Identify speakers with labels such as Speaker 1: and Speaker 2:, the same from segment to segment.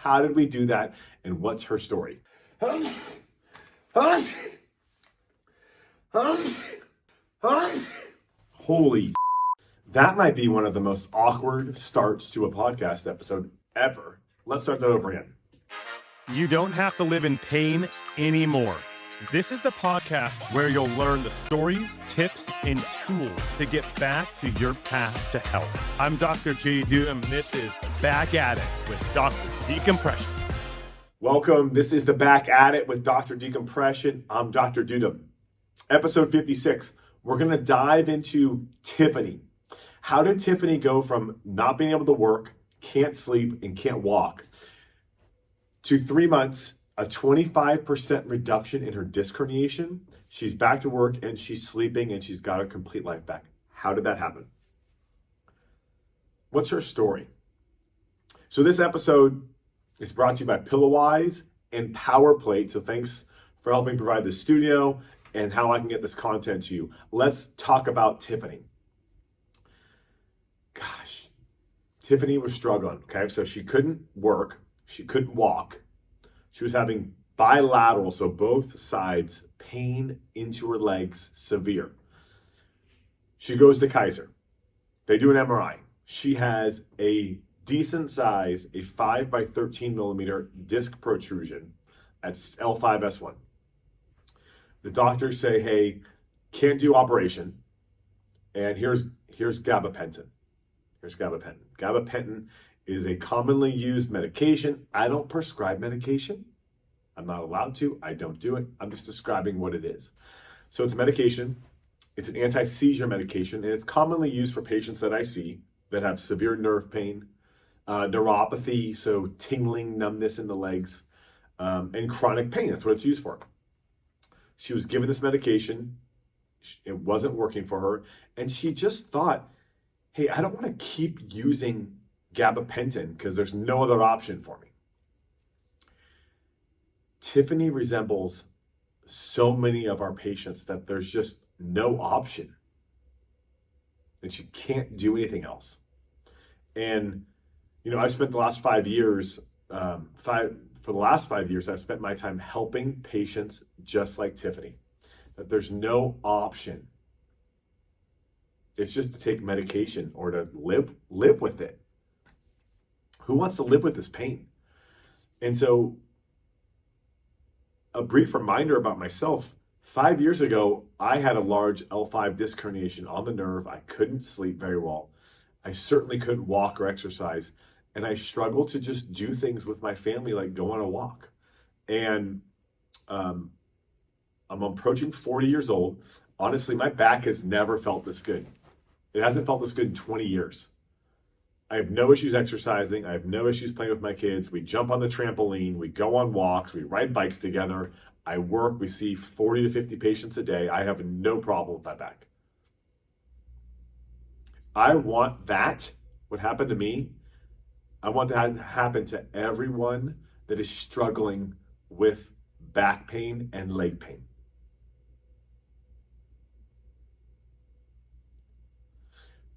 Speaker 1: How did we do that? And what's her story? Holy, that might be one of the most awkward starts to a podcast episode ever. Let's start that over again.
Speaker 2: You don't have to live in pain anymore. This is the podcast where you'll learn the stories, tips, and tools to get back to your path to health. I'm Dr. J. Dudum, and this is Back at It with Dr. Decompression.
Speaker 1: Welcome. This is the Back at It with Dr. Decompression. I'm Dr. Dudum. Episode 56. We're going to dive into Tiffany. How did Tiffany go from not being able to work, can't sleep, and can't walk to 3 months, a 25% reduction in her disc herniation? She's back to work and she's sleeping and she's got her complete life back. How did that happen? What's her story? So this episode is brought to you by Pillowise and PowerPlate. So thanks for helping provide the studio and how I can get this content to you. Let's talk about Tiffany. Gosh, Tiffany was struggling, okay? So she couldn't work, she couldn't walk. She was having bilateral, so both sides, pain into her legs, severe. She goes to Kaiser. They do an MRI. She has a decent size, a 5 by 13 millimeter disc protrusion. That's L5S1. The doctors say, hey, can't do operation. And here's Gabapentan. Here's Gabapentan. Gabapentan is a commonly used medication. I don't prescribe medication. I'm not allowed to. I don't do it. I'm just describing what it is. So it's a medication. It's an anti-seizure medication, and it's commonly used for patients that I see that have severe nerve pain, neuropathy, so tingling, numbness in the legs, and chronic pain. That's what it's used for. She was given this medication. It wasn't working for her, and she just thought, hey, I don't want to keep using Gabapentan because there's no other option for me. Tiffany resembles so many of our patients that there's just no option. And she can't do anything else. And, you know, I've spent the last 5 years, for the last 5 years, I've spent my time helping patients just like Tiffany, that there's no option. It's just to take medication or to live with it. Who wants to live with this pain? And so a brief reminder about myself, 5 years ago, I had a large L5 disc herniation on the nerve. I couldn't sleep very well. I certainly couldn't walk or exercise. And I struggled to just do things with my family, like go on a walk. And I'm approaching 40 years old. Honestly, my back has never felt this good. It hasn't felt this good in 20 years. I have no issues exercising. I have no issues playing with my kids. We jump on the trampoline. We go on walks. We ride bikes together. I work. We see 40 to 50 patients a day. I have no problem with my back. I want that, what happened to me, I want that to happen to everyone that is struggling with back pain and leg pain.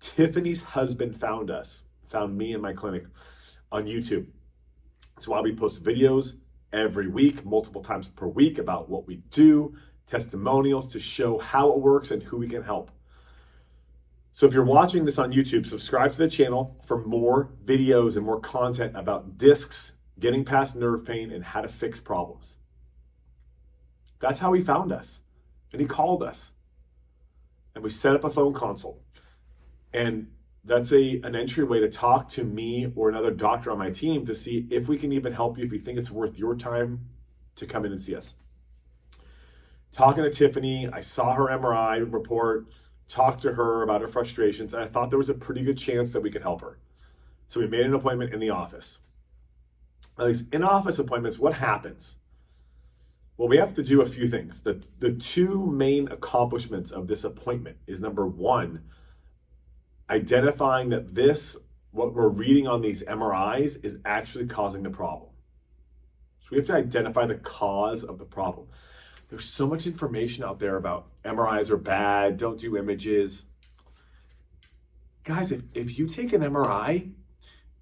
Speaker 1: Tiffany's husband found me in my clinic on YouTube. That's why we post videos every week, multiple times per week, about what we do, testimonials to show how it works and who we can help. So if you're watching this on YouTube, subscribe to the channel for more videos and more content about discs, getting past nerve pain, and how to fix problems. That's how he found us. And he called us. And we set up a phone consult. And that's an entryway to talk to me or another doctor on my team to see if we can even help you, if you think it's worth your time to come in and see us. Talking to Tiffany, I saw her MRI report, talked to her about her frustrations, and I thought there was a pretty good chance that we could help her. So we made an appointment in the office. Now, these in-office appointments, what happens? Well, we have to do a few things. The two main accomplishments of this appointment is, number one, identifying that what we're reading on these MRIs is actually causing the problem. So we have to identify the cause of the problem. There's so much information out there about MRIs are bad, don't do images. Guys, if you take an MRI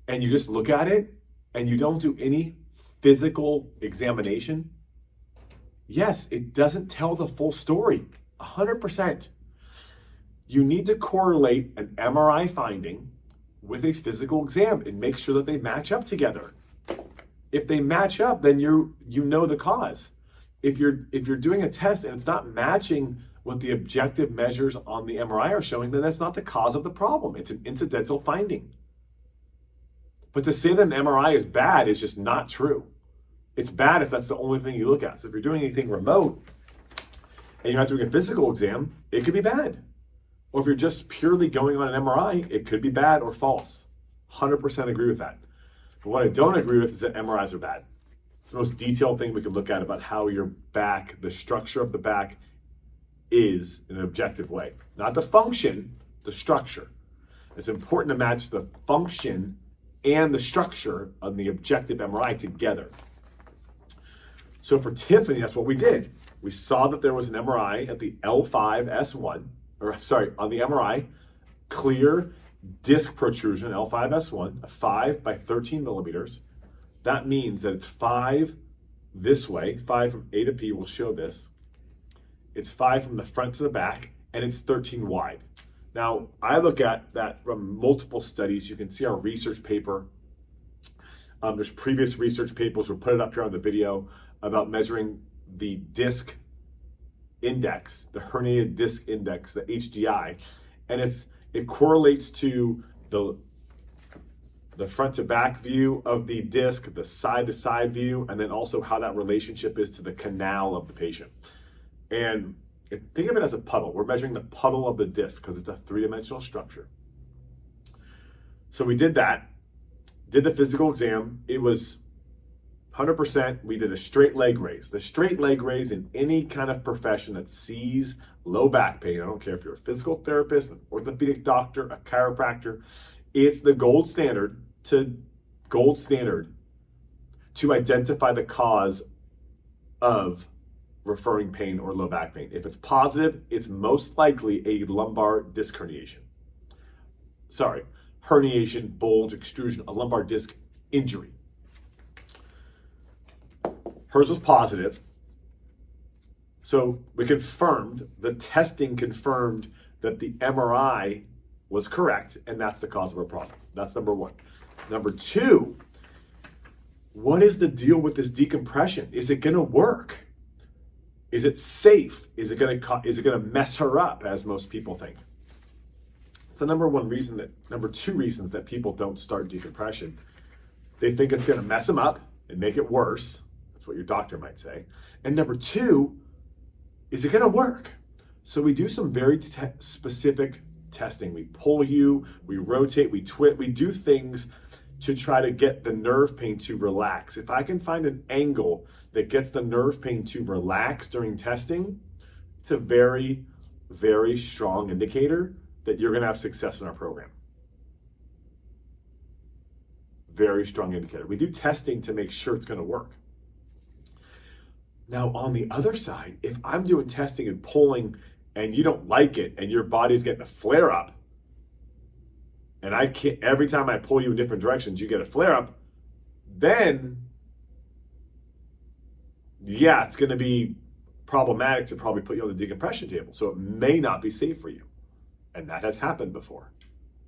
Speaker 1: and you just look at it and you don't do any physical examination, yes, it doesn't tell the full story, 100%. You need to correlate an MRI finding with a physical exam and make sure that they match up together. If they match up, then you know the cause. If you're doing a test and it's not matching what the objective measures on the MRI are showing, then that's not the cause of the problem. It's an incidental finding. But to say that an MRI is bad is just not true. It's bad if that's the only thing you look at. So if you're doing anything remote and you're not doing a physical exam, it could be bad. Or if you're just purely going on an MRI, it could be bad or false. 100% agree with that. But what I don't agree with is that MRIs are bad. It's the most detailed thing we could look at about how your back, the structure of the back is in an objective way. Not the function, the structure. It's important to match the function and the structure on the objective MRI together. So for Tiffany, that's what we did. We saw that there was an MRI at the L5S1, on the MRI, clear disc protrusion, L5S1, a 5 by 13 millimeters. That means that it's 5 this way, 5 from A to P, we'll show this. It's 5 from the front to the back, and it's 13 wide. Now, I look at that from multiple studies. You can see our research paper. There's previous research papers. We'll put it up here on the video about measuring the disc index, the herniated disc index, the HDI, and it correlates to the front to back view of the disc, the side to side view, and then also how that relationship is to the canal of the patient. And think of it as a puddle. We're measuring the puddle of the disc because it's a three-dimensional structure. So we did that, did the physical exam. It was 100%. We did a straight leg raise. The straight leg raise in any kind of profession that sees low back pain, I don't care if you're a physical therapist, an orthopedic doctor, a chiropractor, it's the gold standard to identify the cause of referring pain or low back pain. If it's positive, it's most likely a lumbar disc herniation. Herniation, bulge, extrusion, a lumbar disc injury. Hers was positive. So we confirmed, the testing confirmed that the MRI was correct, and that's the cause of her problem. That's number one. Number two, what is the deal with this decompression? Is it gonna work? Is it safe? Is it gonna mess her up, as most people think? It's the number two reasons that people don't start decompression. They think it's gonna mess them up and make it worse. That's what your doctor might say. And number two, is it gonna work? So we do some very specific testing. We pull you, we rotate, we twist, we do things to try to get the nerve pain to relax. If I can find an angle that gets the nerve pain to relax during testing, it's a very, very strong indicator that you're gonna have success in our program. Very strong indicator. We do testing to make sure it's gonna work. Now, on the other side, if I'm doing testing and pulling and you don't like it and your body's getting a flare up, and I can't, every time I pull you in different directions, you get a flare up, then yeah, it's gonna be problematic to probably put you on the decompression table. So it may not be safe for you. And that has happened before.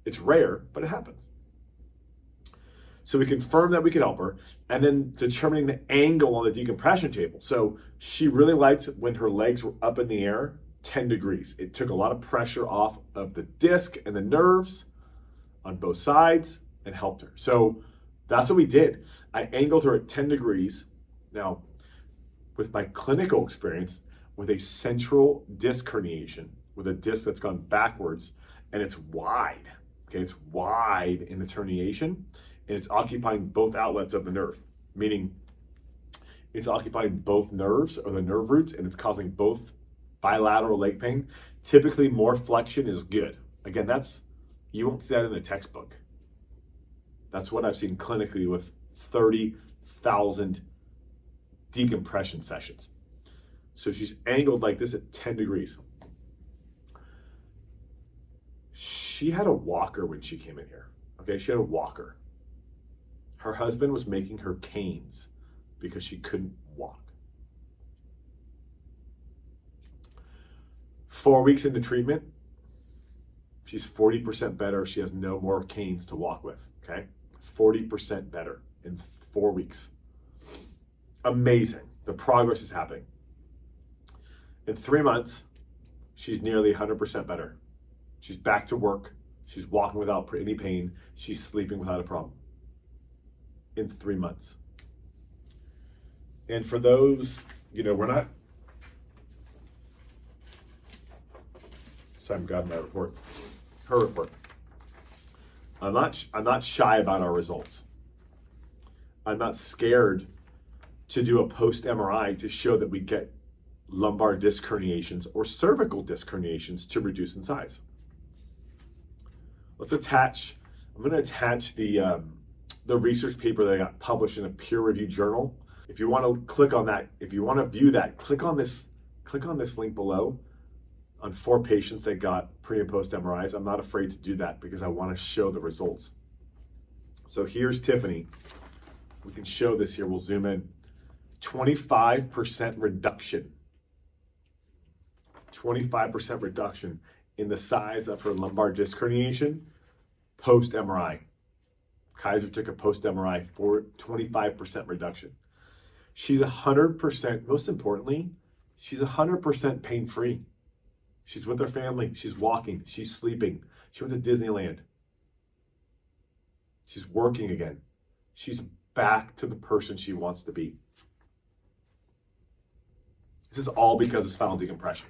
Speaker 1: It's rare, but it happens. So we confirmed that we could help her, and then determining the angle on the decompression table. So she really liked when her legs were up in the air, 10 degrees. It took a lot of pressure off of the disc and the nerves on both sides and helped her. So that's what we did. I angled her at 10 degrees. Now, with my clinical experience, with a central disc herniation, with a disc that's gone backwards, and it's wide, okay? It's wide in its herniation, and it's occupying both outlets of the nerve, meaning it's occupying both nerves or the nerve roots, and it's causing both bilateral leg pain. Typically, more flexion is good. Again, you won't see that in a textbook. That's what I've seen clinically with 30,000 decompression sessions. So she's angled like this at 10 degrees. She had a walker when she came in here. Okay, she had a walker. Her husband was making her canes because she couldn't walk. 4 weeks into treatment, she's 40% better. She has no more canes to walk with, okay? 40% better in 4 weeks. Amazing. The progress is happening. In 3 months, she's nearly 100% better. She's back to work. She's walking without any pain. She's sleeping without a problem. In 3 months. And for those, we're not. Sorry, I'm grabbing my report. Her report. I'm not shy about our results. I'm not scared to do a post MRI to show that we get lumbar disc herniations or cervical disc herniations to reduce in size. I'm going to attach the research paper that got published in a peer-reviewed journal. If you want to click on that, if you want to view that, click on this link below on 4 patients that got pre and post MRIs. I'm not afraid to do that because I want to show the results. So here's Tiffany. We can show this here. We'll zoom in. 25% reduction. 25% reduction in the size of her lumbar disc herniation post MRI. Kaiser took a post MRI for 25% reduction. She's 100%, most importantly, she's 100% pain-free. She's with her family. She's walking. She's sleeping. She went to Disneyland. She's working again. She's back to the person she wants to be. This is all because of spinal decompression.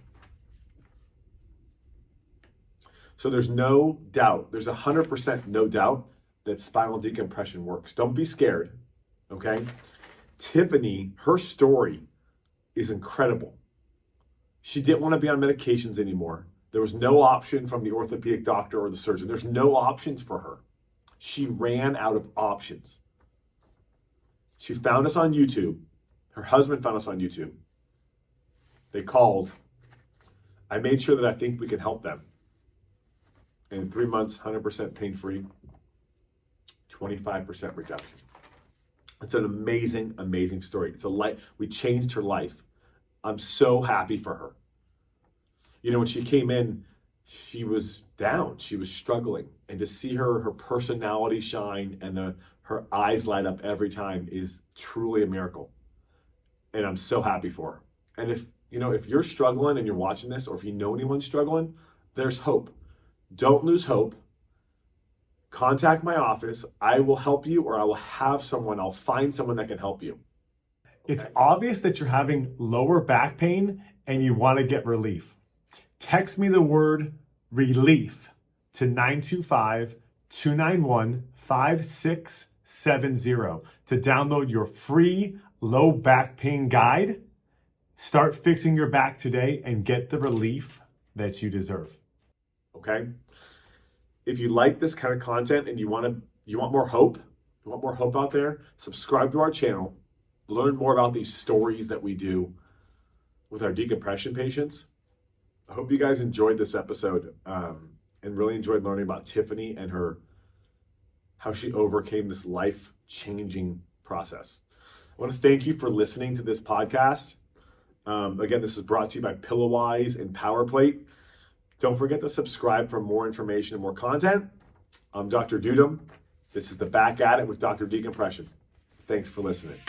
Speaker 1: So there's no doubt, there's 100% no doubt that spinal decompression works. Don't be scared, okay? Tiffany, her story is incredible. She didn't want to be on medications anymore. There was no option from the orthopedic doctor or the surgeon. There's no options for her. She ran out of options. She found us on YouTube. Her husband found us on YouTube. They called. I made sure that I think we can help them. And in 3 months, 100% pain-free, 25% reduction. It's an amazing, amazing story. It's a life. We changed her life. I'm so happy for her. When she came in, she was down. She was struggling. And to see her personality shine and her eyes light up every time is truly a miracle. And I'm so happy for her. And if you're struggling and you're watching this, or if you know anyone struggling, there's hope. Don't lose hope. Contact my office. I will help you, or I'll find someone that can help you.
Speaker 2: It's obvious that you're having lower back pain and you want to get relief. Text me the word relief to 925-291-5670 to download your free low back pain guide. Start fixing your back today and get the relief that you deserve.
Speaker 1: Okay? If you like this kind of content and you want more hope, out there, subscribe to our channel. Learn more about these stories that we do with our decompression patients. I hope you guys enjoyed this episode and really enjoyed learning about Tiffany and how she overcame this life-changing process. I want to thank you for listening to this podcast. Again, this is brought to you by Pillowise and PowerPlate. Don't forget to subscribe for more information and more content. I'm Dr. Dudum. This is the Back at It with Dr. Decompression. Thanks for listening.